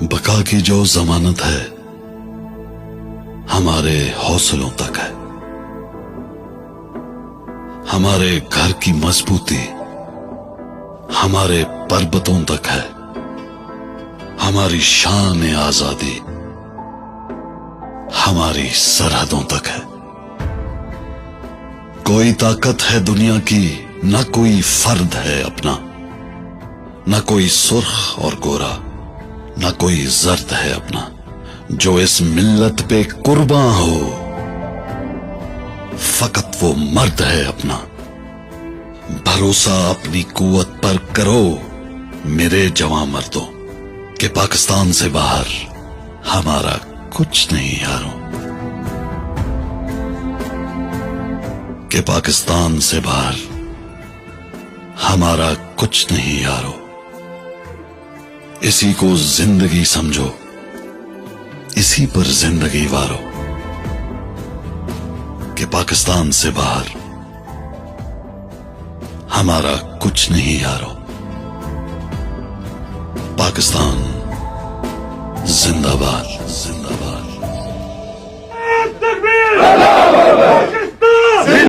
बका की जो जमानत है हमारे हौसलों तक है, हमारे घर की मजबूती हमारे पर्वतों तक है, हमारी शान आजादी हमारी सरहदों तक है। कोई ताकत है दुनिया की न कोई फर्द है अपना, न कोई सुर्ख और गोरा न कोई जर्द है अपना, जो इस मिल्लत पे कुर्बान हो फकत वो मर्द है अपना। भरोसा अपनी कुव्वत पर करो मेरे जवां मर्दों, कि पाकिस्तान से बाहर हमारा कुछ नहीं यारों, कि पाकिस्तान से बाहर हमारा कुछ नहीं यारों। इसी को जिंदगी समझो, इसी पर जिंदगी वारो, कि पाकिस्तान से बाहर हमारा कुछ नहीं यारो। पाकिस्तान जिंदाबाद, जिंदाबाद।